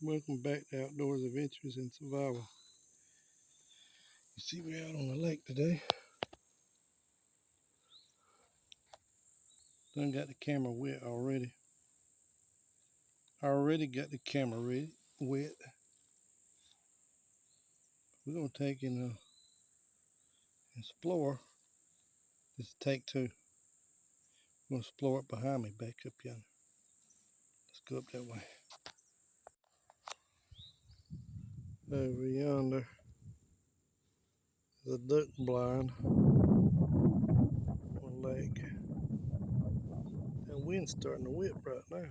Welcome back to Outdoors Adventures and Survival. You see, we're out on the lake today. Done got the camera wet already. I already got the camera wet. We're going to take and explore. This is take two. I'm going to explore it behind me, back up yonder. Let's go up that way. Over yonder is a duck blind on the lake. That wind's starting to whip right now.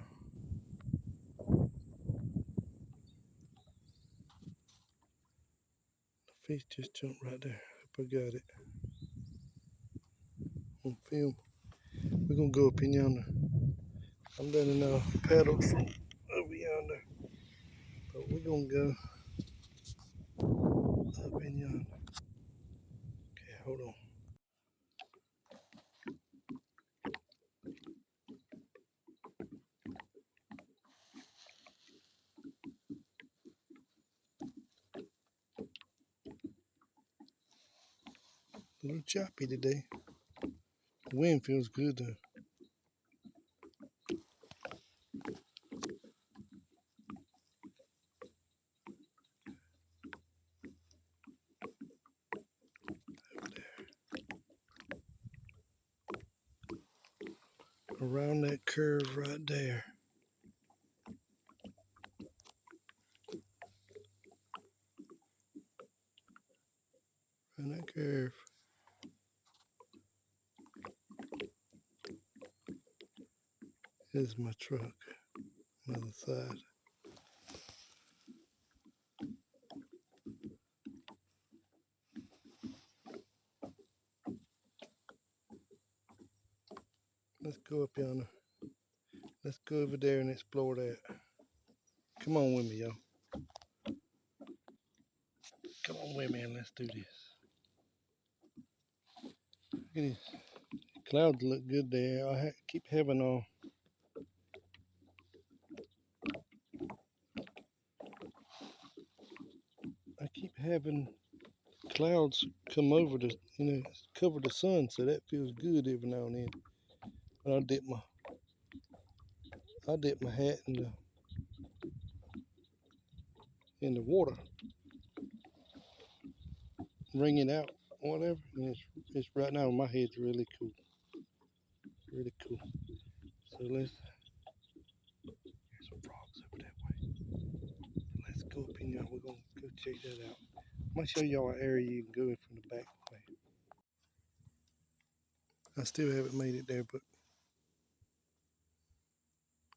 The fish just jumped right there. Hope I got it on film. We're going to go up in yonder. I'm letting paddle from over yonder. But we're going to go up in yonder. Okay, hold on. A little choppy today. The wind feels good though. Over there. Around that curve right there. Around that curve. Here's my truck. Another side. Let's go up yonder. Let's go over there and explore that. Come on with me, y'all. Come on with me and let's do this. Look at these clouds look good there. I keep having clouds come over the, cover the sun, so that feels good every now and then. But I dip my hat in the water, wring it out, whatever. And it's right now. My head's really cool, really cool. So there's some frogs over that way. Let's go up in there. We're gonna go check that out. I'm gonna show y'all an area you can go in from the back way. I still haven't made it there, but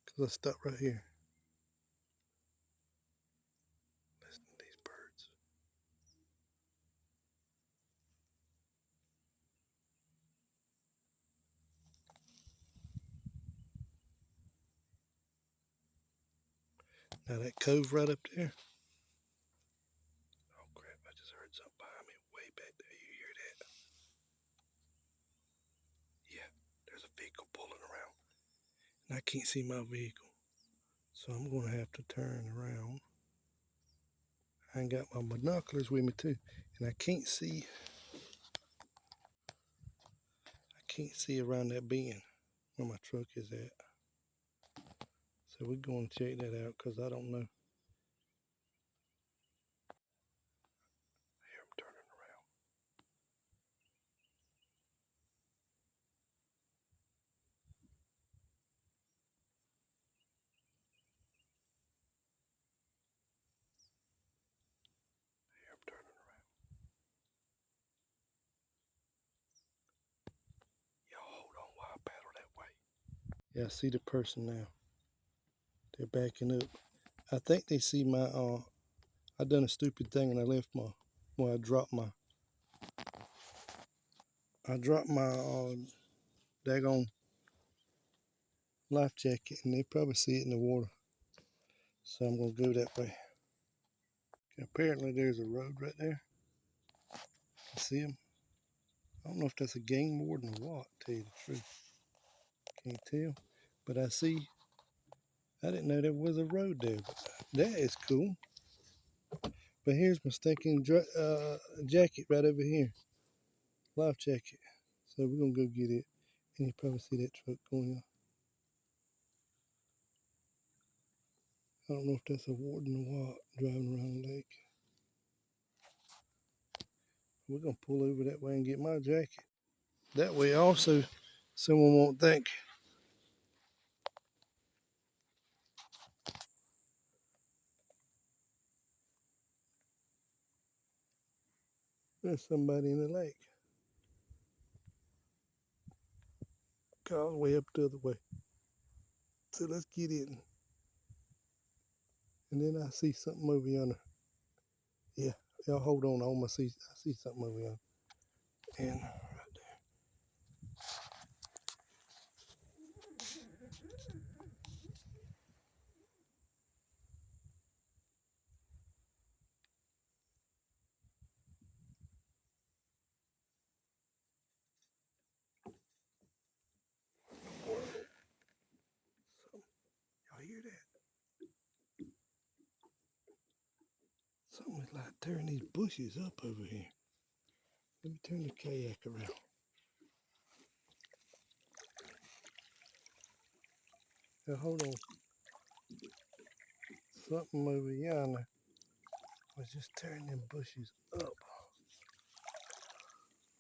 because I stopped right here. Listen to these birds. Now that cove right up there. Oh crap, I just heard something behind me way back there. You hear that? Yeah, there's a vehicle pulling around. And I can't see my vehicle. So I'm gonna have to turn around. I ain't got my binoculars with me too. And I can't see around that bend where my truck is at. So we're going to check that out because I don't know. I hear them turning around. I hear them turning around. Y'all hold on while I paddle that way. Yeah, I see the person now. They're backing up. I think they see my, I done a stupid thing and I left my, well, I dropped my daggone life jacket and they probably see it in the water. So I'm going to go that way. Okay, apparently there's a road right there. I see them. I don't know if that's a game warden or what, to tell you the truth. Can't tell. But I didn't know there was a road there. But That is cool. But here's my stinking jacket right over here. Life jacket. So we're going to go get it. And you probably see that truck going on. I don't know if that's a warden or what driving around the lake. We're going to pull over that way and get my jacket. That way also someone won't think there's somebody in the lake. All the way up the other way. So let's get in. And then I see something over yonder. Yeah, y'all hold on. I see something over yonder. And y'all hear that? Something is like tearing these bushes up over here. Let me turn the kayak around. Now hold on. Something over yonder was just tearing them bushes up.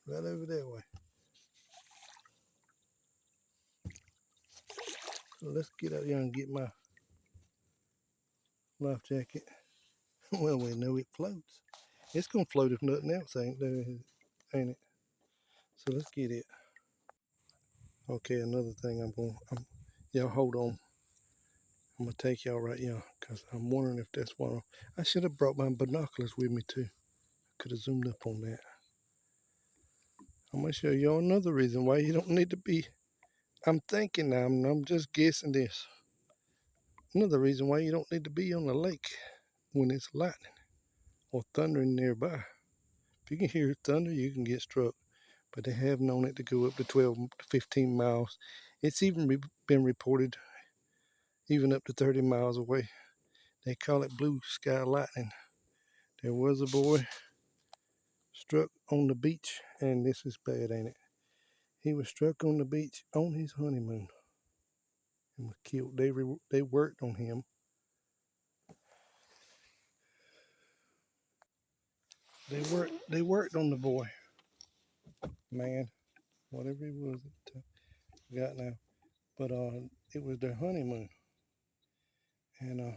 Right over that way. So let's get out there and get my life jacket. Well, we know it floats. It's gonna float if nothing else ain't it? So let's get it. Okay, another thing y'all hold on. I'm gonna take y'all right here because I'm wondering if that's one. I should have brought my binoculars with me too. Could have zoomed up on that. I'm gonna show y'all another reason why you don't need to be. I'm thinking now, I'm just guessing this. Another reason why you don't need to be on the lake when it's lightning or thundering nearby. If you can hear thunder, you can get struck. But they have known it to go up to 12 to 15 miles. It's even been reported even up to 30 miles away. They call it blue sky lightning. There was a boy struck on the beach, and this is bad, ain't it? He was struck on the beach on his honeymoon and was killed. They worked on him. They worked on the boy, man, whatever he was. I forgot now, but it was their honeymoon, and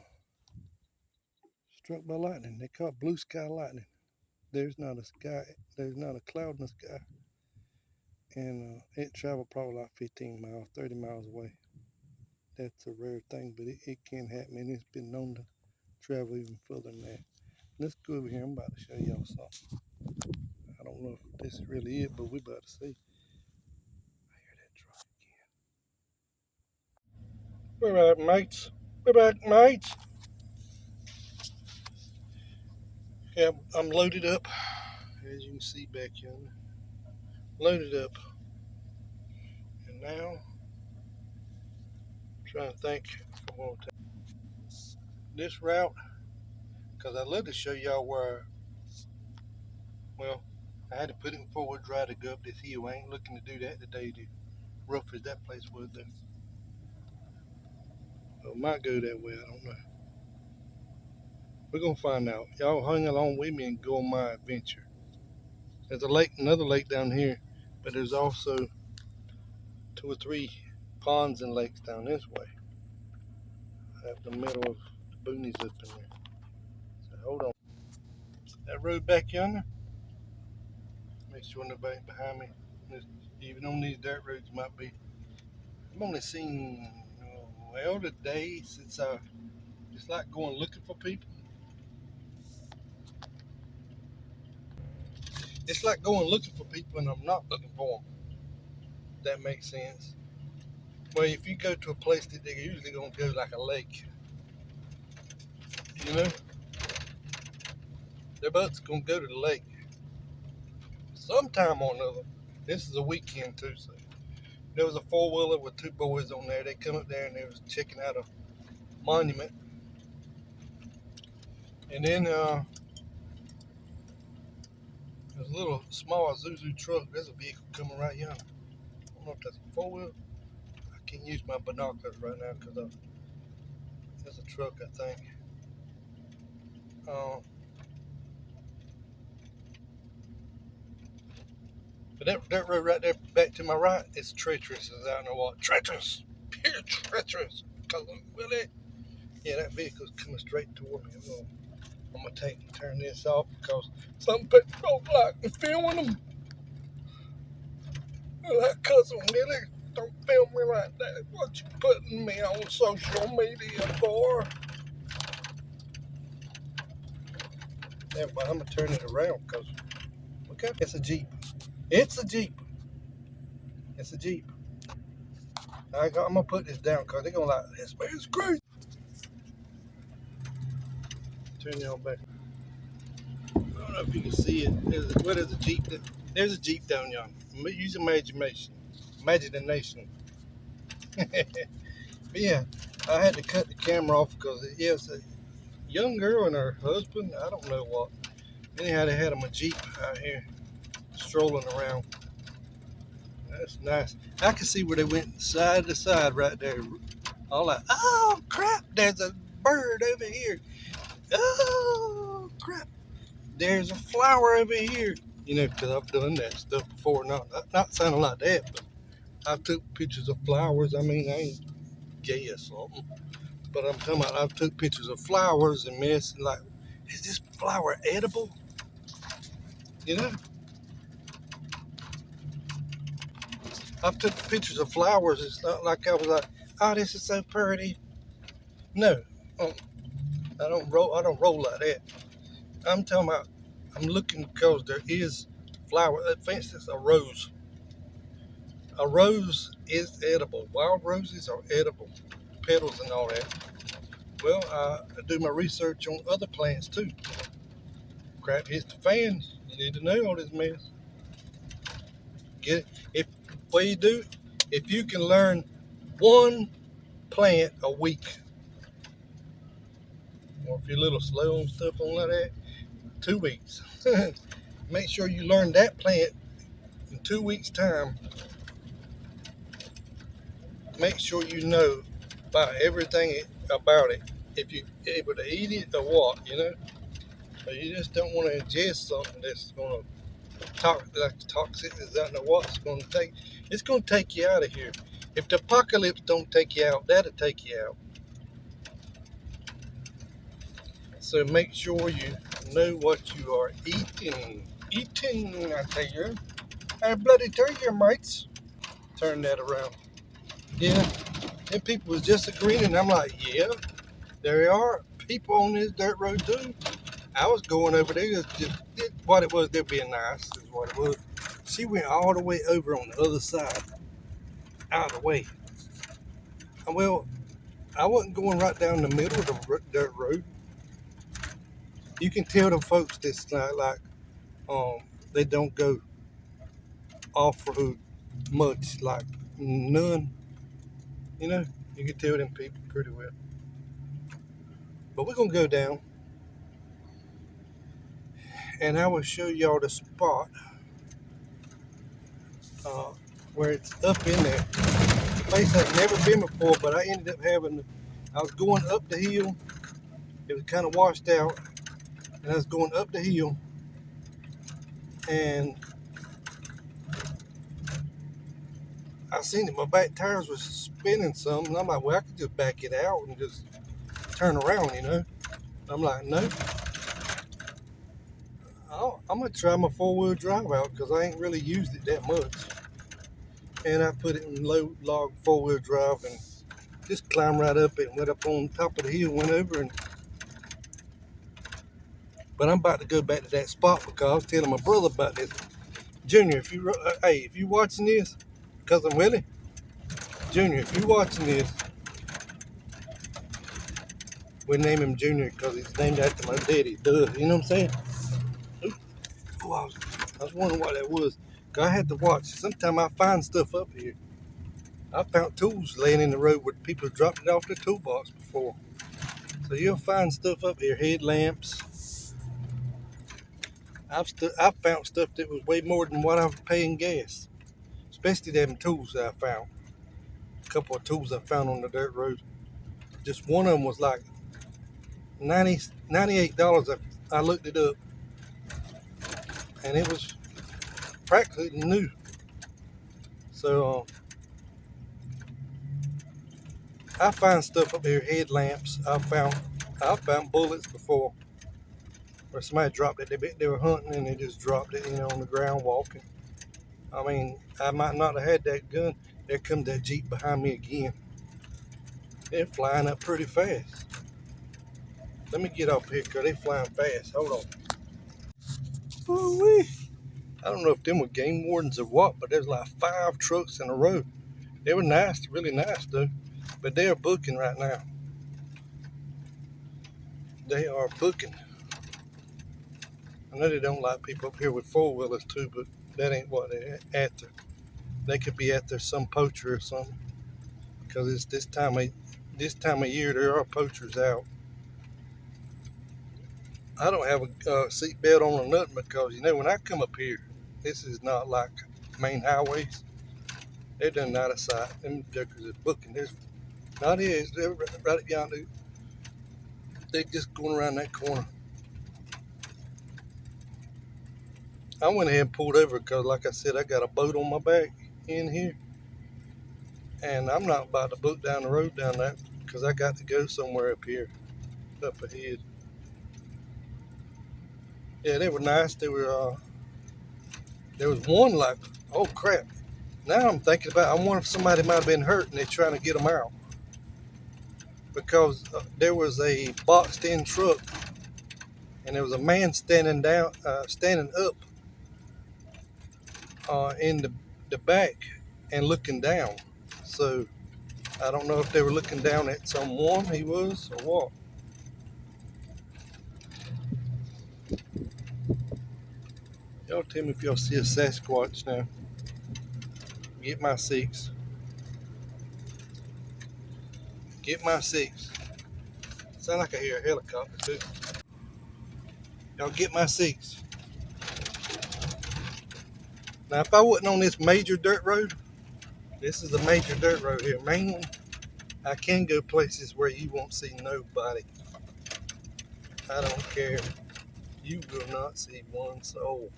struck by lightning. They call it blue sky lightning. There's not a sky. There's not a cloud in the sky, and it traveled probably like 15 miles, 30 miles away. That's a rare thing, but it can happen, and it's been known to travel even further than that. Let's go over here. I'm about to show y'all something. I don't know if this is really it, but we're about to see. I hear that truck again. We're back, mates. We're back, mates. Yeah, I'm loaded up, as you can see back yonder. Loaded up. And now, I'm trying to think if I want to take this route, because I'd love to show y'all where, well, I had to put it in forward drive to go up this hill. I ain't looking to do that today, to rough as that place was, though. I might go that way, I don't know. We're gonna find out. Y'all hang along with me and go on my adventure. There's a lake, another lake down here, but there's also 2 or 3 ponds and lakes down this way. At the middle of the boonies up in there. So hold on. That road back yonder. Make sure nobody behind me. Even on these dirt roads might be. I've only seen well today since it's like going looking for people. It's like going looking for people and I'm not looking for them. That makes sense. Well, if you go to a place that they're usually gonna go like a lake, you know, their boat's gonna go to the lake sometime or another. This is a weekend too, so there was a 4-wheeler with 2 boys on there. They come up there and they was checking out a monument, And then there's a little small Zuzu truck. There's a vehicle coming right here. I don't know if that's a 4-wheel. I can't use my binoculars right now because there's a truck, I think. But that road right there back to my right is treacherous as I don't know what. Treacherous! Pure treacherous! Willie! Yeah, that vehicle's coming straight toward me. I'm going to turn this off because some people don't like me filming them. Like Cousin Willie, don't film me like that. What you putting me on social media for? Yeah, but I'm going to turn it around because, okay, it's a Jeep. It's a Jeep. It's a Jeep. I'm going to put this down because they're going to like, this man's crazy. Turn y'all back. I don't know if you can see it. What is a Jeep? There's a Jeep down yonder. Use imagination. Imagination. But yeah, I had to cut the camera off because it was a young girl and her husband. I don't know what. Anyhow, they had them a Jeep out here strolling around. That's nice. I can see where they went side to side right there. All like, oh crap, there's a bird over here. Oh crap, there's a flower over here. You know, because I've done that stuff before. Not sounding like that, but I took pictures of flowers. I mean, I ain't gay or something. But I'm talking about I took pictures of flowers and mess and like, is this flower edible? You know? I've took pictures of flowers. It's not like I was like, oh, this is so pretty. No, I don't roll like that. I'm talking about I'm looking because there is flower. For instance, a rose. A rose is edible. Wild roses are edible. Petals and all that. Well, I do my research on other plants too. Crap hits the fan. You need to know all this mess. Get it? If what you do, if you can learn one plant a week, or if you're a little slow on stuff on like that, 2 weeks. Make sure you learn that plant in 2 weeks' time. Make sure you know about everything about it. If you're able to eat it or what, you know. But you just don't want to ingest something that's going to like toxic. I don't know what it's going to take. It's going to take you out of here. If the apocalypse don't take you out, that'll take you out. So make sure you know what you are eating. Eating, I tell you. I bloody tell you, mates. Turn that around. Yeah, and people was disagreeing, and I'm like, yeah, there are people on this dirt road too. I was going over there, just what it was, they're being nice, is what it was. She went all the way over on the other side, out of the way. Well, I wasn't going right down the middle of the dirt road. You can tell the folks that's like they don't go off-road much, like none. You know, you can tell them people pretty well. But we're going to go down, and I will show y'all the spot where it's up in there. The place I've never been before, but I ended up I was going up the hill. It was kind of washed out, and I was going up the hill, and I seen that my back tires was spinning some, and I'm like, well, I could just back it out and just turn around, you know. I'm like, no. I'm going to try my 4-wheel drive out because I ain't really used it that much. And I put it in low log 4-wheel drive and just climbed right up and went up on top of the hill, went over. But I'm about to go back to that spot because I was telling my brother about this. Junior, if you watching this, Cousin Willie, Junior, if you watching this, we name him Junior because he's named after my daddy, Doug. You know what I'm saying? Oh, I was wondering what that was. Cause I had to watch. Sometimes I find stuff up here. I found tools laying in the road where people dropped it off their toolbox before. So So you'll find stuff up here, headlamps. I've found stuff that was way more than what I was paying gas. Especially them tools that I found. A couple of tools I found on the dirt road. Just one of them was like $98. I looked it up, and it was practically new. So I find stuff up here, headlamps. I found bullets before, where somebody dropped it. They were hunting and they just dropped it, on the ground walking. I mean, I might not have had that gun. There comes that Jeep behind me again. They're flying up pretty fast. Let me get off here because they're flying fast. Hold on. Ooh-wee. I don't know if them were game wardens or what, but there's like 5 trucks in a row. They were nice, really nice though. But they are booking right now. They are booking. I know they don't like people up here with 4-wheelers too, but that ain't what they're after. They could be after some poacher or something. Because it's this time of year there are poachers out. I don't have a seat belt on or nothing because when I come up here, this is not like main highways. They're done out of sight. Them jokers are booking. There's not is. They're right at yonder. They just going around that corner. I went ahead and pulled over because, like I said, I got a boat on my back in here, and I'm not about to book down the road down there because I got to go somewhere up here, up ahead. Yeah, they were nice. They were. There was one like, oh crap. Now I'm thinking about. I wonder if somebody might have been hurt and they're trying to get them out because there was a boxed-in truck and there was a man standing up in the back and looking down. So I don't know if they were looking down at someone he was or what. Y'all tell me if y'all see a Sasquatch now. Get my 6. Get my 6. Sound like I hear a helicopter too. Y'all get my 6. Now if I wasn't on this major dirt road, this is a major dirt road here, main one, I can go places where you won't see nobody. I don't care. You will not see one soul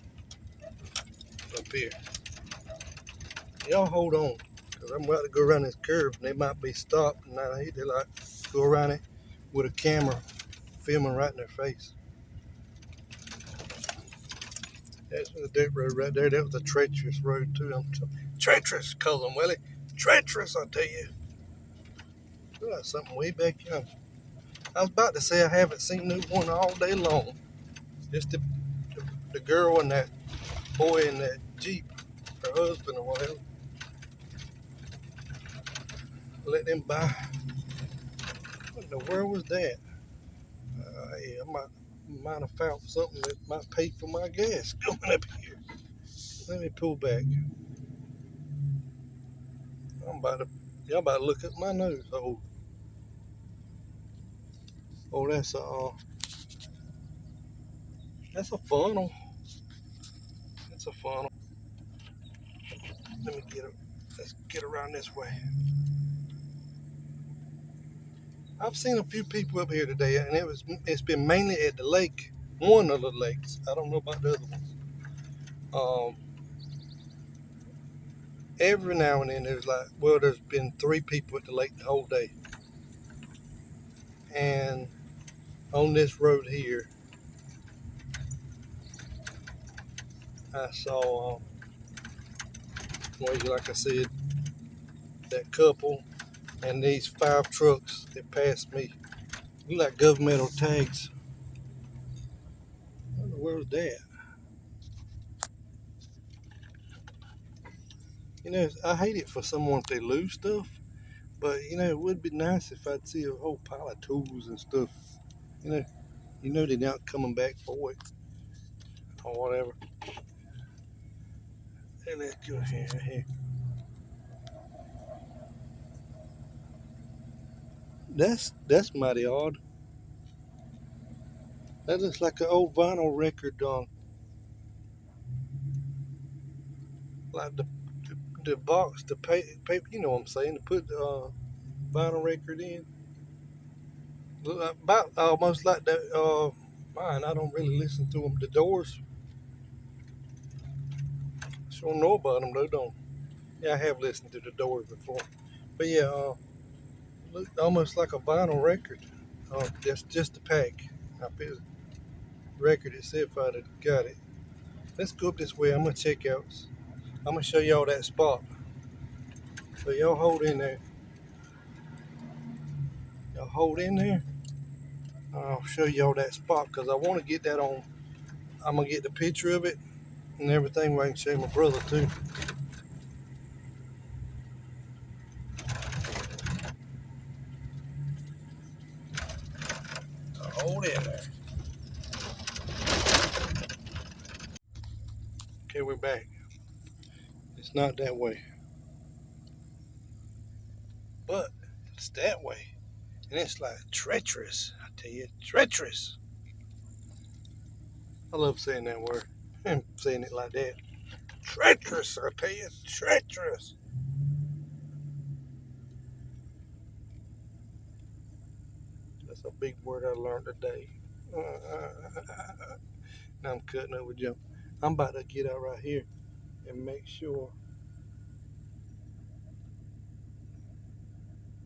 up here. Y'all hold on, because I'm about to go around this curve and they might be stopped and they like go around it with a camera filming right in their face. That's the dirt road right there. That was a treacherous road too. Treacherous, Cousin Willie. Treacherous, I tell you. Look like something way back yonder. I was about to say I haven't seen no one all day long. Just the girl and that boy in that Jeep, her husband or whatever. Let them by. What in the world was that? Yeah, I might have found something that might pay for my gas going up here. Let me pull back. Y'all about to look at my nose. Oh, that's a funnel. That's a funnel. Let's get around this way. I've seen a few people up here today, and it's been mainly at the lake, one of the lakes. I don't know about the other ones. Every now and then there's been 3 people at the lake the whole day. And on this road here, I saw, like I said, that couple and these 5 trucks that passed me. Look like governmental tags. I don't know where was that. I hate it for someone if they lose stuff, but it would be nice if I'd see a whole pile of tools and stuff. They're not coming back for it or whatever. Hey, let's go here. That's mighty odd. That looks like an old vinyl record on, like the box, the paper. You know what I'm saying? To put the vinyl record in. Look like, about almost like that. Mine. I don't really listen to them. The Doors. Sure know about them though, don't? Yeah, I have listened to the Doors before. But yeah, looked almost like a vinyl record. That's just the pack. I feel record itself. I'd have got it. Let's go up this way. I'm gonna check out. I'm gonna show y'all that spot. So y'all hold in there. Y'all hold in there. I'll show y'all that spot because I want to get that on. I'm gonna get the picture of it and everything where I can show my brother too. Hold in there. Okay, we're back. It's not that way, but it's that way, and it's like treacherous. I tell you, treacherous. I love saying that word and saying it like that. Treacherous, I tell you, treacherous. That's a big word I learned today. Now I'm cutting over jump. I'm about to get out right here and make sure.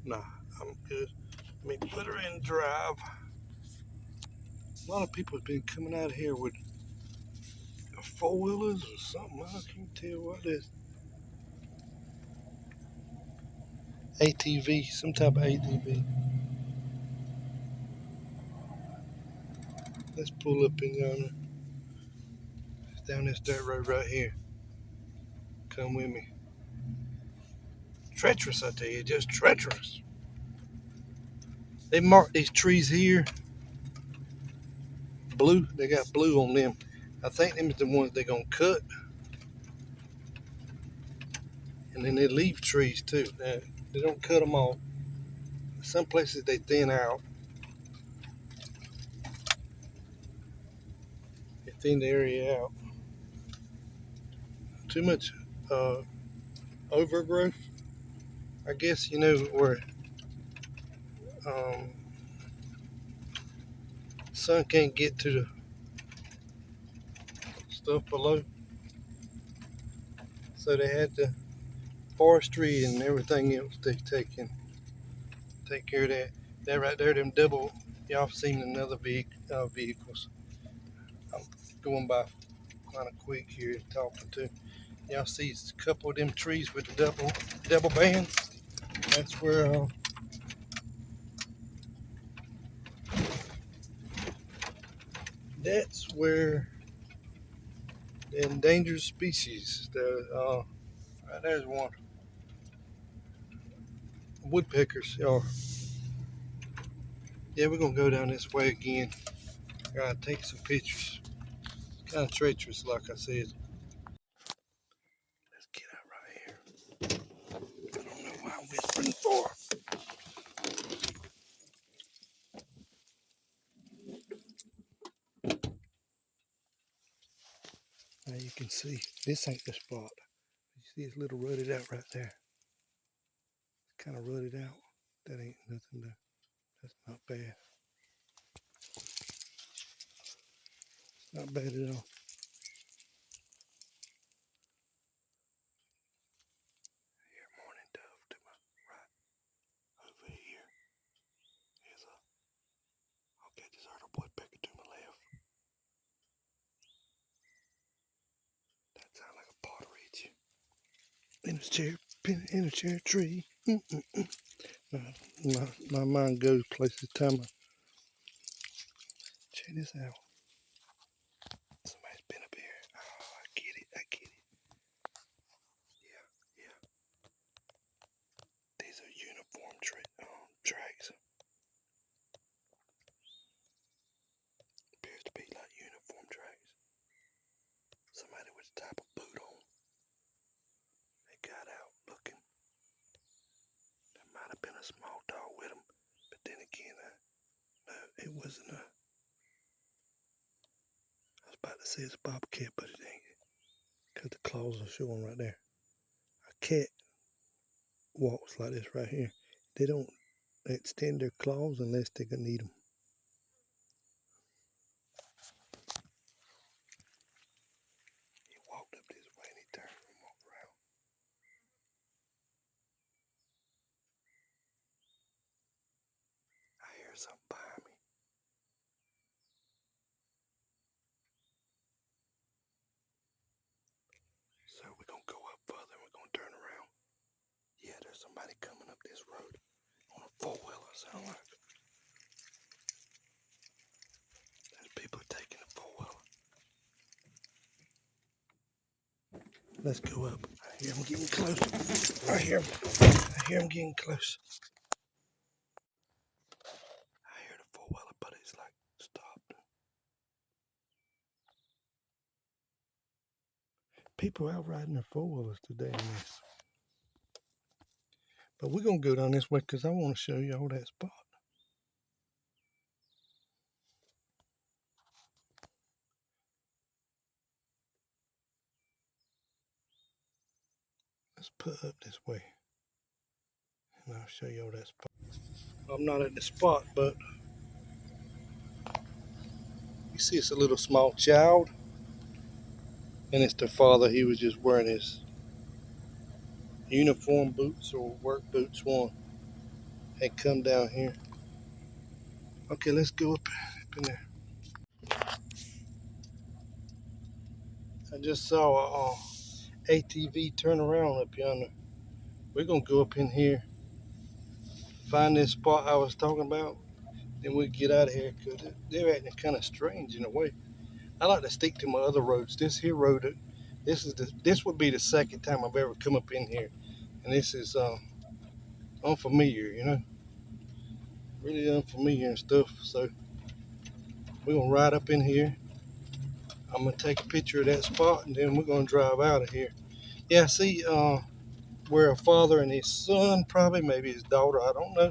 Nah, I'm good. Let me put her in drive. A lot of people have been coming out here with four wheelers or something. I can't tell what it is. ATV, some type of ATV. Let's pull up in yonder. It's down this dirt road right here. Come with me. Treacherous, I tell you, just treacherous. They marked these trees here blue. They got blue on them. I think them is the ones they're gonna cut, and then they leave trees too. They don't cut them off. Some places they thin out. They thin the area out. Too much uh, overgrowth. I guess where um, sun can't get to the stuff below, so they had the forestry and everything else they take care of that. That right there, them double. Y'all seen another vehicles. I'm going by kind of quick here talking to. Y'all see a couple of them trees with the double band. That's where the endangered species. Right there's one. Woodpeckers are. Yeah, we're gonna go down this way again. Gotta take some pictures. Kind of treacherous, like I said. Let's get out right here. I don't know why I'm whispering for. Now you can see this ain't the spot. You see it's a little rutted out right there. It's kind of rutted out. That ain't nothing to. That's not bad. Not bad at all. Here, morning dove to my right. Over here is a. Okay, this other woodpecker to my left. That sounds like a partridge. In a chair tree. My mind goes places. Time. Check this out. Somebody's been up here. Oh, I get it. I get it. Yeah, yeah. These are uniform tracks. Appears to be like uniform tracks. Somebody with a type of boot on. They got out looking. There might have been a small dog with them, but then again, no, it wasn't a. to say it's a bobcat, but it ain't. Because the claws are showing right there. A cat walks like this right here. They don't extend their claws unless they can need them. He walked up this way and he turned and walked around. I hear something behind me. So we're going to go up further and we're going to turn around. Yeah, there's somebody coming up this road on a four-wheeler, sound like. There's people taking the four-wheeler. Let's go up. I hear him getting close. I hear him getting close. I hear the four-wheeler, but it's like stopped. People out riding their four-wheelers today in this. But we're going to go down this way because I want to show y'all that spot. Let's put up this way and I'll show y'all that spot. I'm not at the spot, but you see it's a little small child and it's their father. He was just wearing his uniform boots or work boots one. Had come down here. Okay, let's go up in there. I just saw a ATV turn around up yonder. We're gonna go up in here, find this spot I was talking about, then we'll get out of here because they're acting kind of strange in a way. I like to stick to my other roads. This here road, this would be the second time I've ever come up in here, and this is unfamiliar, you know, really unfamiliar and stuff. So we're gonna ride up in here. I'm gonna take a picture of that spot, and then we're gonna drive out of here. Yeah, see, where a father and his son, probably maybe his daughter, I don't know,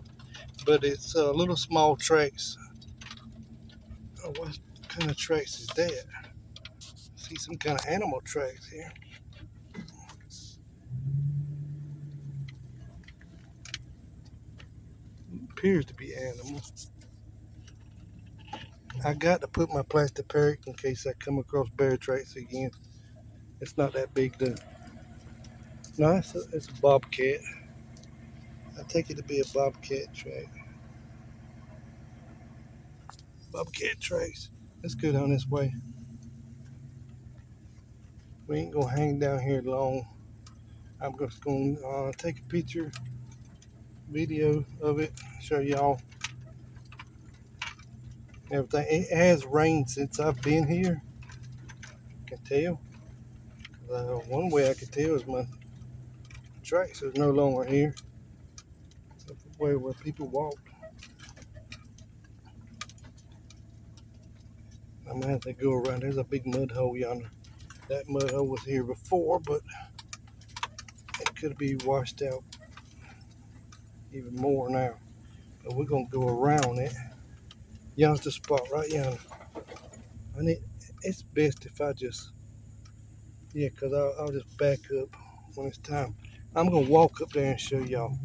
but it's little small tracks. Oh, what kind of tracks is that? See some kind of animal tracks here. Appears to be animals. I got to put my plastic parrot in case I come across bear tracks again. It's not that big though. No, it's a bobcat. I take it to be a bobcat track. Bobcat tracks. Let's go down this way. We ain't gonna hang down here long. I'm just gonna take a picture, video of it, show y'all everything. It has rained since I've been here. I can tell. One way I can tell is my tracks are no longer here. It's the way where people walk. I'm gonna have to go around. There's a big mud hole yonder. That mud hole was here before, but it could be washed out even more now. But we're gonna go around it. Yonder's the spot right yonder. It's best if I just, yeah, because I'll just back up when it's time. I'm gonna walk up there and show y'all.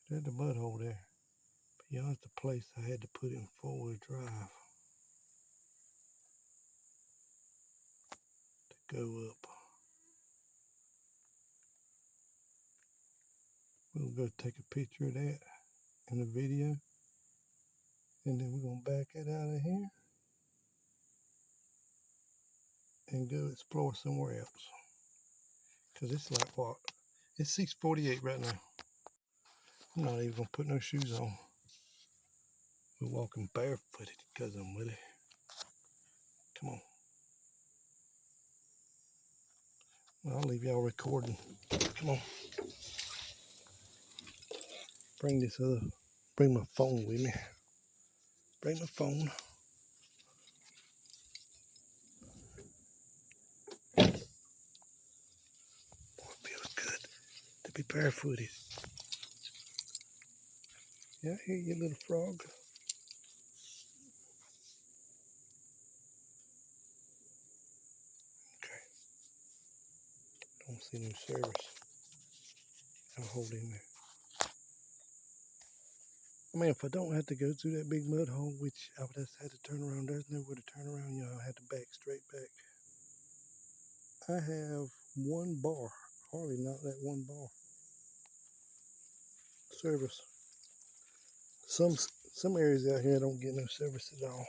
There's the mud hole there. But yonder's the place I had to put in four-wheel drive to go up. We'll go take a picture of that in the video, and then we're gonna back it out of here and go explore somewhere else. Cause it's like what? It's 6:48 right now. I'm not even gonna put no shoes on. We're walking barefooted because I'm with it. Come on. I'll leave y'all recording. Come on. Bring my phone with me. Bring my phone. Boy, it feels good to be barefooted. Yeah, I hear you, little frog. Okay, don't see no service. I'll hold in there. I mean, if I don't have to go through that big mud hole, which I would just have to turn around, there's nowhere to turn around, you know, I have to back straight back. I have one bar, hardly not that one bar. Service. Some areas out here don't get no service at all.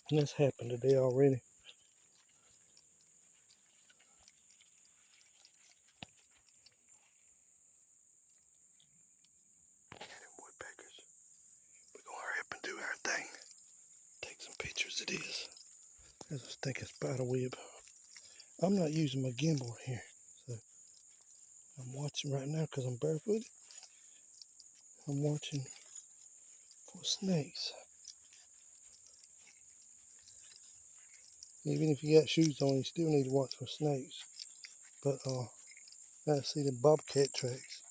And that's happened today already. Woodpeckers. We're gonna hurry up and do our thing. Take some pictures of this. There's a stinking spider web. I'm not using my gimbal here, so I'm watching right now because I'm barefooted. I'm watching for snakes. Even if you got shoes on, you still need to watch for snakes. But I see the bobcat tracks.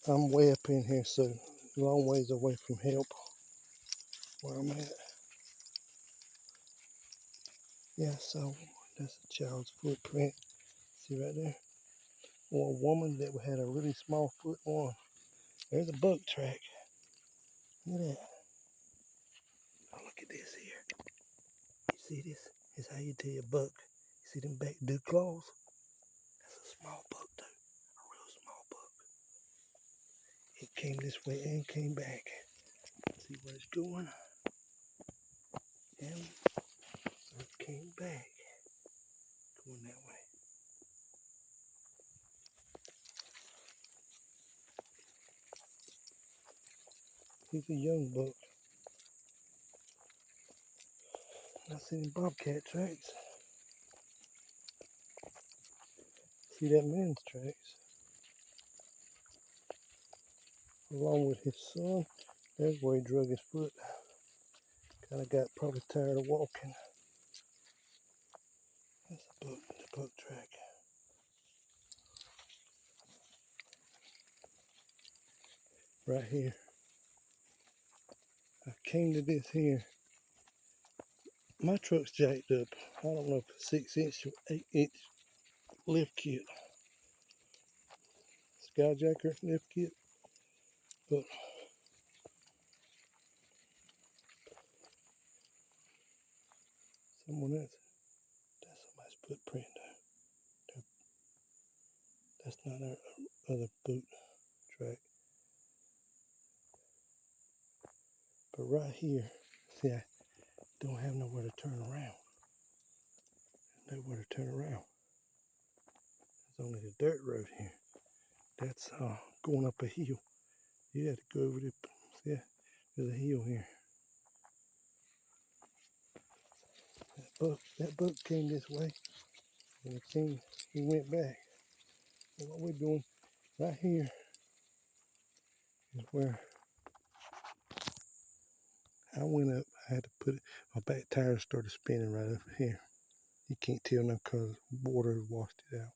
I'm way up in here, so a long ways away from help where I'm at. Yeah, so that's a child's footprint. See right there? Or a woman that had a really small foot on. There's a buck track. Look at that. Oh, look at this here. You see this? This is how you tell a buck. You see them back dew claws? That's a small buck too. A real small buck. It came this way and came back. See where it's going? And so it came back. Going that way. He's a young buck. I see them bobcat tracks. See that man's tracks. Along with his son. There's where he drug his foot. Kinda got probably tired of walking. That's the buck track. Right here. I came to this here. My truck's jacked up. I don't know if it's 6-inch or 8-inch lift kit. Skyjacker lift kit. But someone else. That's somebody's footprint though. That's not our other boot track. But right here, see, I don't have nowhere to turn around. Nowhere to turn around. There's only the dirt road here. That's going up a hill. You have to go over there. See, there's a hill here. That buck came this way, and he went back. And what we're doing right here is where I went up. I had to put it, my back tire started spinning right up here. You can't tell now because water washed it out.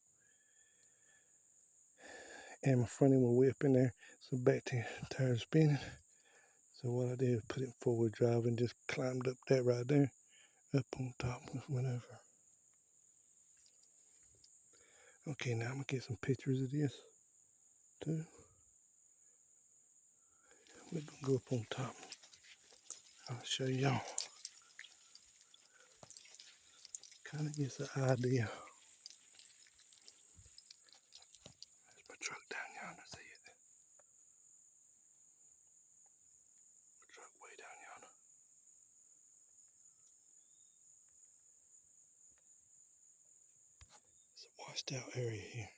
And my front end was way up in there, so back tire spinning. So what I did was put it in forward drive and just climbed up that right there, up on top, and went over. Okay, now I'm gonna get some pictures of this too. We're gonna go up on top. I'll show y'all. Kind of gets an idea. There's my truck down yonder, see it? My truck way down yonder. It's a washed out area here.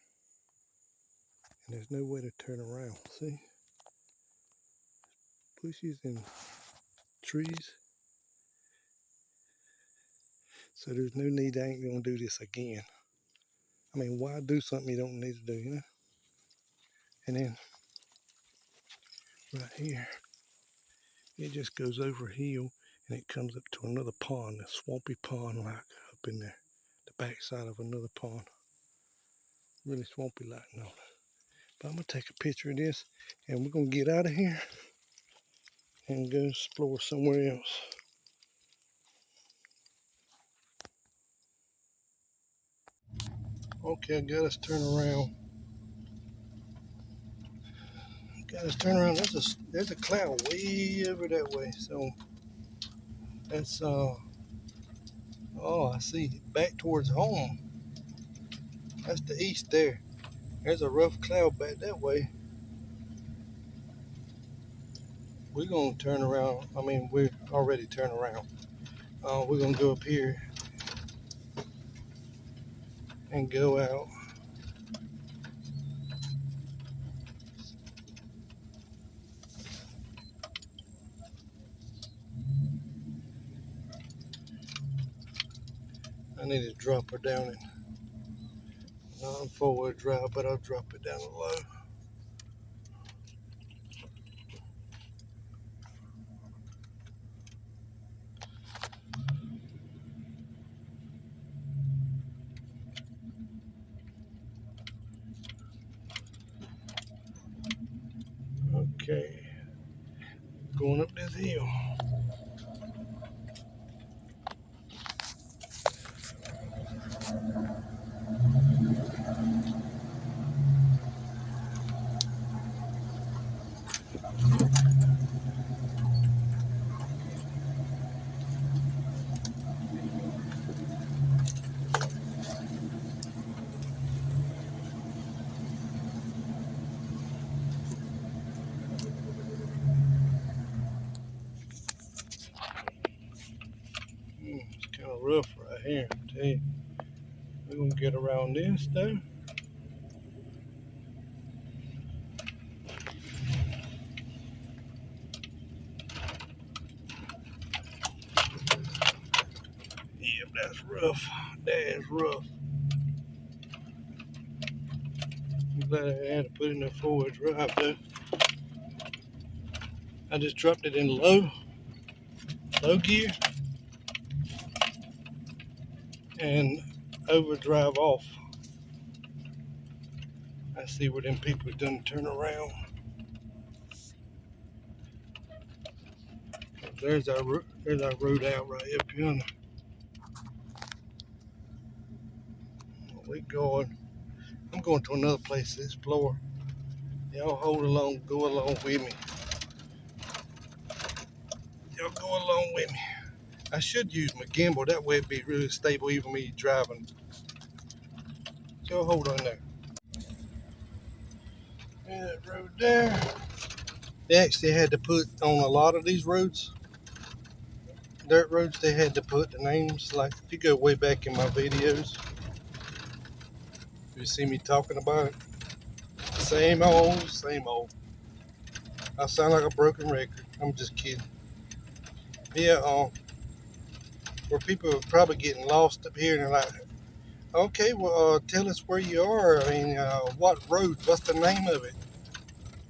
And there's no way to turn around, see? Bushes and trees. So there's no need, I ain't gonna do this again. I mean, why do something you don't need to do, you know? And then right here, it just goes over a hill and it comes up to another pond, a swampy pond, like up in there, the backside of another pond. Really swampy like now. But I'm gonna take a picture of this, and we're gonna get out of here and go explore somewhere else. Okay, I got us turn around. Got us turn around. There's a cloud way over that way. So that's oh, I see. Back towards home. That's the east there. There's a rough cloud back that way. We're gonna turn around. I mean, we're already turned around. We're gonna go up here and go out. I need to drop her down in non-forward drive, but I'll drop it down low. Okay, going up this hill. It's kind of rough right here. I tell you. We're gonna get around this though. Yep, that's rough. That is rough. I'm glad I had to put in the forward drive though. I just dropped it in low gear and overdrive off. I see where them people done turn around. There's our road out right up here. We going. I'm going to another place to explore. Y'all hold along, go along with me. Y'all go along with me. I should use my gimbal. That way it'd be really stable, even me driving. So hold on there. Yeah, that road there. They actually had to put on a lot of these roads, dirt roads, they had to put the names. Like if you go way back in my videos, you see me talking about it. Same old, same old. I sound like a broken record. I'm just kidding. Yeah, where people are probably getting lost up here and they're like, okay, well, tell us where you are. I mean, what road? What's the name of it?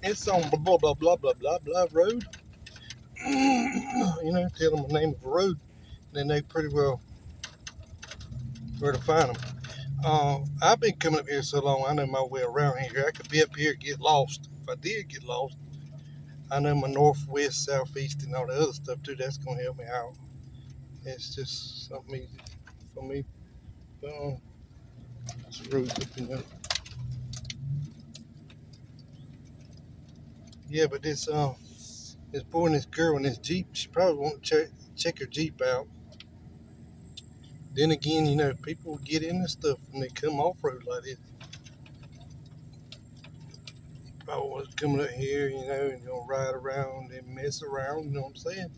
It's on blah, blah, blah, blah, blah, blah road. You know, tell them the name of the road. Then they pretty well where to find them. I've been coming up here so long, I know my way around here. I could be up here and get lost. If I did get lost, I know my northwest, southeast, and all the other stuff too. That's going to help me out. It's just something easy for me. But, it's roads up in there. Yeah, but this boy and this girl in this Jeep, she probably won't check her Jeep out. Then again, you know, people get into stuff when they come off road like this. Probably was coming up here, you know, and gonna ride around and mess around, you know what I'm saying?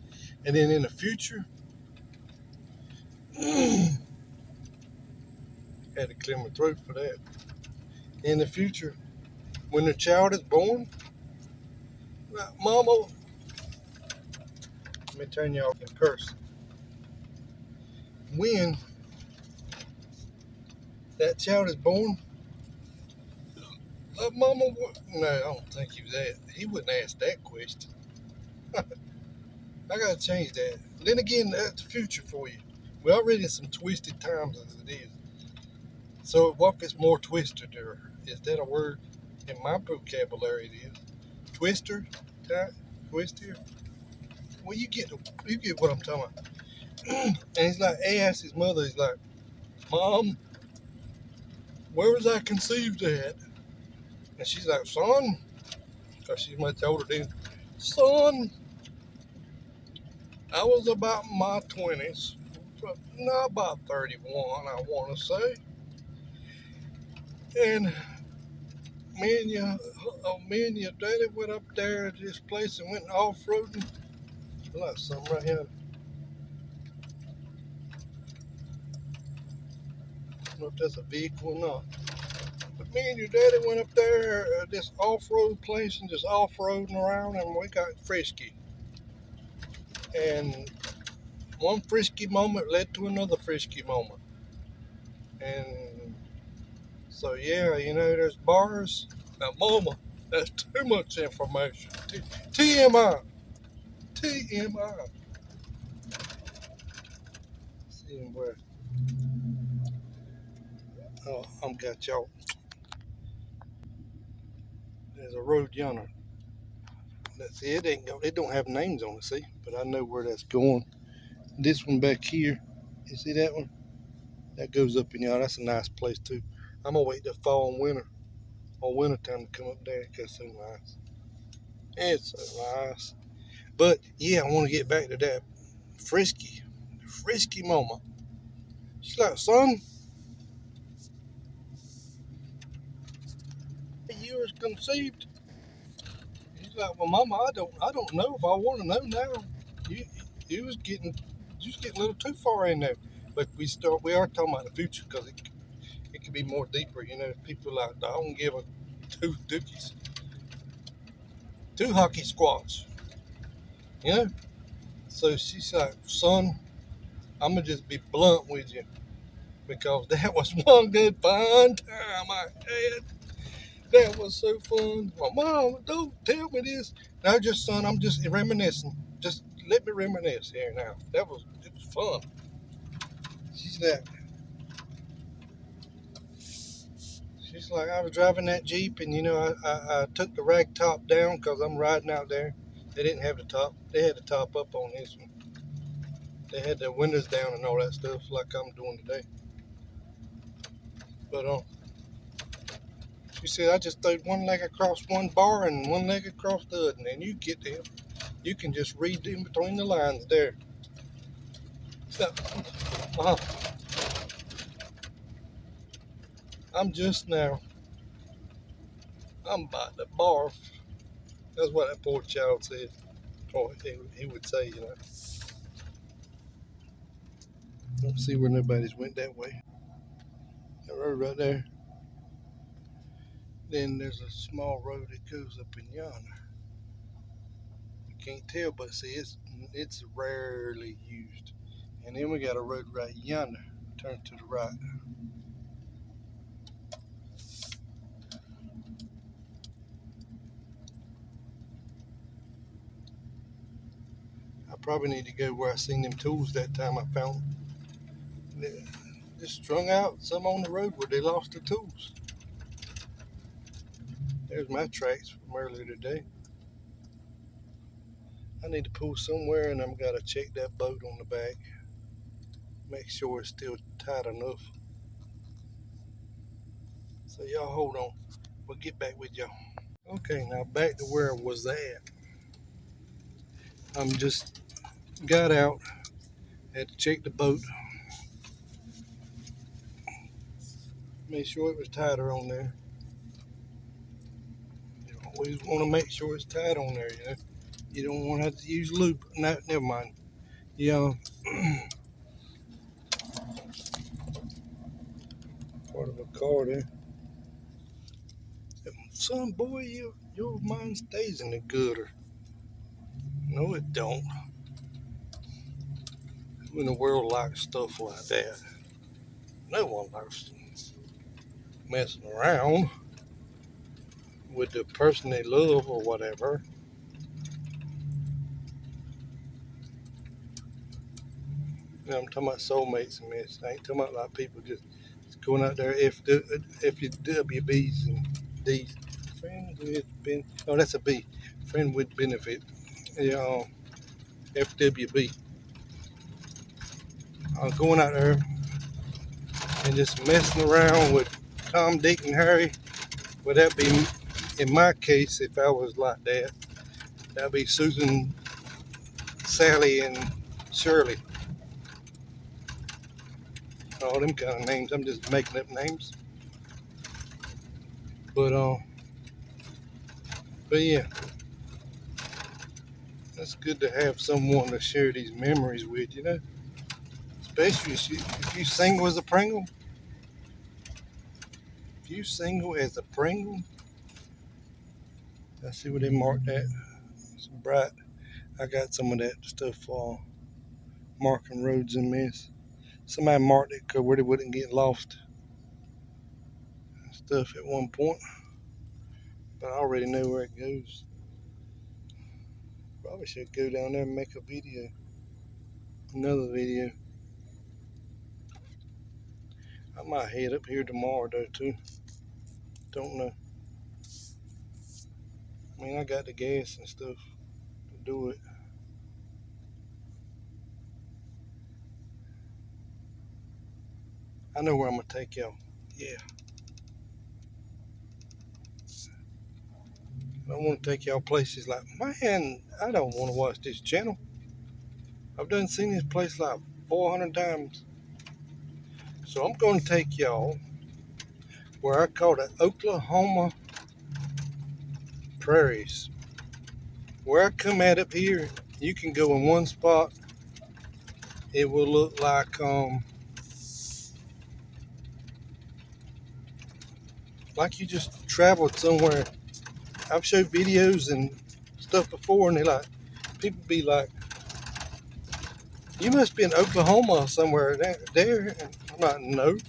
And then in the future, had to clear my throat for that. In the future, when the child is born, Mama, let me turn you off in curse. When that child is born, Mama, what? No, I don't think he was that. He wouldn't ask that question. I gotta change that. Then again, that's the future for you. We're already in some twisted times as it is. So what if it's more twisted? Or is that a word? In my vocabulary, it is. Twister? That? Twister? Well, you get what I'm talking about. And he's like, he asked his mother, he's like, Mom, where was I conceived at? And she's like, son, because she's much older than, son, I was about my 20s, not about 31, I want to say. And me and your daddy went up there to this place and went off-roading. Like something right here. I don't know if that's a vehicle or not. But me and your daddy went up there this off-road place and just off-roading around, and we got frisky. And one frisky moment led to another frisky moment. And so, yeah, there's bars. Now, Mama, that's too much information. TMI. TMI. See where. Oh, I'm got y'all. There's a road yonder. That's it. It don't have names on it, see? But I know where that's going. This one back here, you see that one? That goes up in yonder. That's a nice place too. I'm gonna wait till fall and winter, or winter time to come up there because it's so nice. It's so nice. But yeah, I want to get back to that frisky moment. She's like, son, you was conceived. He's like, well, Mama, I don't know if I want to know now. You, you was getting, a little too far in there. But we are talking about the future because it could be more deeper. People like, I don't give a two dookies, two hockey squats. You know. So she's like, son, I'm gonna just be blunt with you because that was one good fun time I had. That was so fun. Well, Mom, don't tell me this. No, just son, I'm just reminiscing. Just let me reminisce here now. It was fun. She's like, I was driving that Jeep, and I took the rag top down because I'm riding out there. They didn't have the top. They had the top up on this one. They had the windows down and all that stuff like I'm doing today. But she said I just threw one leg across one bar and one leg across the other, and then you get there. You can just read in between the lines there. So, uh, I'm just now. I'm about to barf. That's what that poor child said. Or he would say. Don't see where nobody's went that way. That road right there. Then there's a small road that goes up in yonder. You can't tell, but see, it's rarely used. And then we got a road right yonder. Turn to the right. I probably need to go where I seen them tools that time I found them. Just strung out some on the road where they lost the tools. There's my tracks from earlier today. I need to pull somewhere and I'm gotta check that boat on the back. Make sure it's still tight enough. So y'all hold on. We'll get back with y'all. Okay, now back to where I was at. I'm just got out, had to check the boat, make sure it was tighter on there. You always want to make sure it's tight on there. You don't want to have to use lube. No, never mind. Part of a car there. Son, boy, your mind stays in the gutter. No, it don't. Who in the world likes stuff like that? No one likes messing around with the person they love or whatever. I'm talking about soulmates and this. I ain't talking about like people just going out there FWBs and D's. Friend with ben. Oh, that's a B. Friend with benefit. Yeah, FWB. Going out there and just messing around with Tom, Dick, and Harry. Would that be, in my case, if I was like that? That'd be Susan, Sally, and Shirley. All them kind of names. I'm just making up names. But but yeah, it's good to have someone to share these memories with, you know. Especially if you single as a Pringle. If you single as a Pringle, I see where they marked that. It's bright. I got some of that stuff marking roads in this. Somebody marked it where they wouldn't get lost and stuff at one point, but I already know where it goes. Probably should go down there and make a video, another video. I might head up here tomorrow though too. Don't know. I mean, I got the gas and stuff to do it. I know where I'm gonna take y'all. Yeah, I want to take y'all places like, man, I don't want to watch this channel. I've done seen this place like 400 times. So I'm gonna take y'all where I call the Oklahoma prairies. Where I come at up here, you can go in one spot. It will look like you just traveled somewhere. I've showed videos and stuff before, and people be like, "You must be in Oklahoma somewhere there." And I'm like, "No,"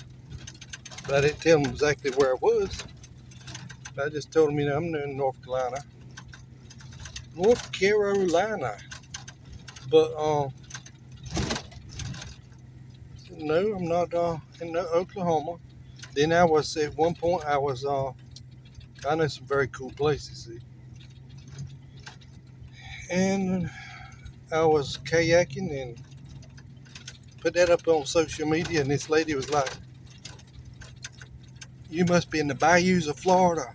but I didn't tell them exactly where I was. I just told them, I'm in North Carolina, North Carolina. But no, I'm not in Oklahoma. Then I was at one point. I know some very cool places, see, and I was kayaking and put that up on social media. And this lady was like, "You must be in the bayous of Florida."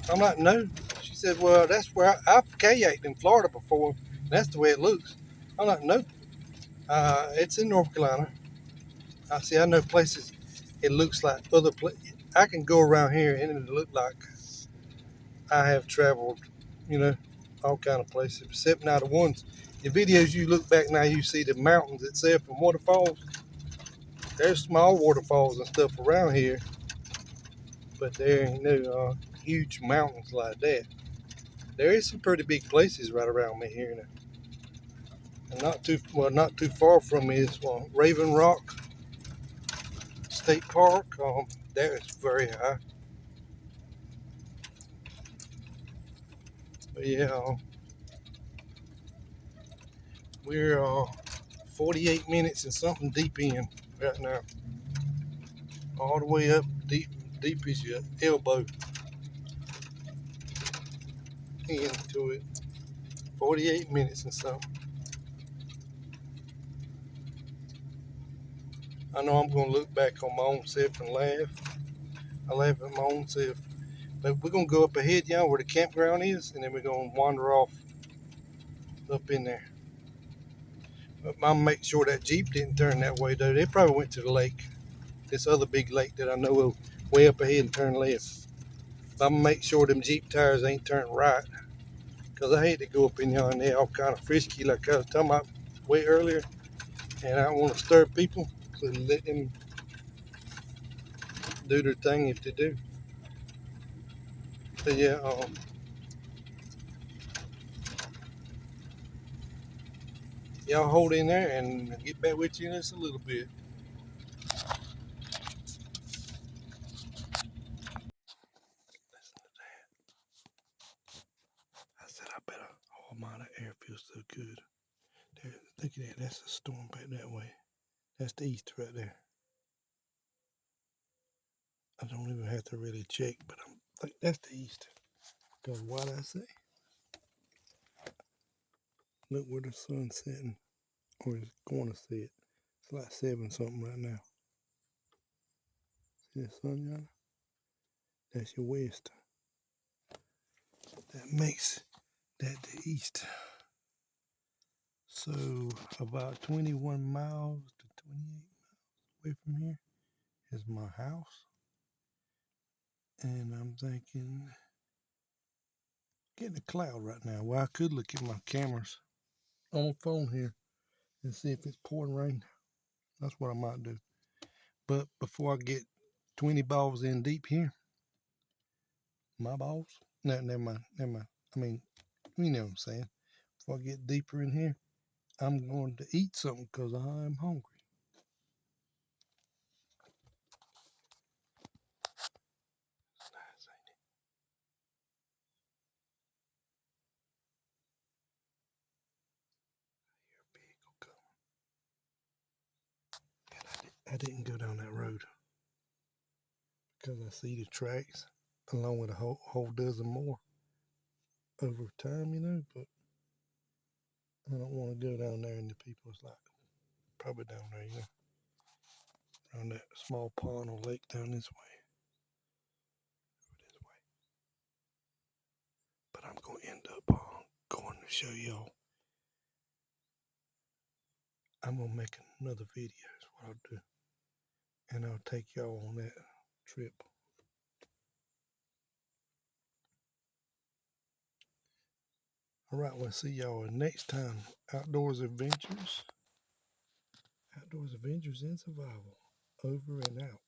I'm like, "No." She said, "Well, that's where I've kayaked in Florida before. That's the way it looks." I'm like, "No, it's in North Carolina." I see. I know places. It looks like other places. I can go around here and it look like I have traveled, you know, all kind of places, except now the videos you look back now, you see the mountains itself and waterfalls. There's small waterfalls and stuff around here, but there ain't no huge mountains like that. There is some pretty big places right around me here, and not too far from me is Raven Rock State Park. That is very high. But yeah, we're 48 minutes and something deep in right now. All the way up deep as your elbow into it. 48 minutes and something. I know I'm going to look back on my own self and laugh. I laugh at my own self. But we're going to go up ahead, y'all, where the campground is, and then we're going to wander off up in there. But I'm make sure that Jeep didn't turn that way, though. They probably went to the lake. This other big lake that I know of, way up ahead and turn left. But I'm going to make sure them Jeep tires ain't turned right. Because I hate to go up in here and they're all kind of frisky like I was talking about way earlier. And I don't want to stir people. So let them do their thing if they do. So yeah, y'all hold in there and I'll get back with you in just a little bit. Listen to that. I said I better. Oh my, that air feels so good. Look at that. That's a storm back that way. That's the east right there. I don't even have to really check, but I'm like, that's the east. Because what I say? Look where the sun's setting, or it's going to set. It's like 7 something right now. See the sun, yonder? That's your west. That makes that the east. So about 21 miles to 28 miles away from here is my house. And I'm thinking, getting a cloud right now. Well, I could look at my cameras on my phone here and see if it's pouring rain. That's what I might do. But before I get 20 balls in deep here, my balls? No, never mind. Never mind. I mean, you know what I'm saying. Before I get deeper in here, I'm going to eat something because I'm hungry. It's nice, ain't it? I hear a vehicle coming. And I didn't go down that road because I see the tracks along with a whole dozen more over time, you know, but I don't want to go down there and the people's like, probably down there, you know, around that small pond or lake down this way. But I'm going to end up going to show y'all. I'm going to make another video is what I'll do. And I'll take y'all on that trip. All right, we'll see y'all next time. Outdoors Adventures and Survival. Over and out.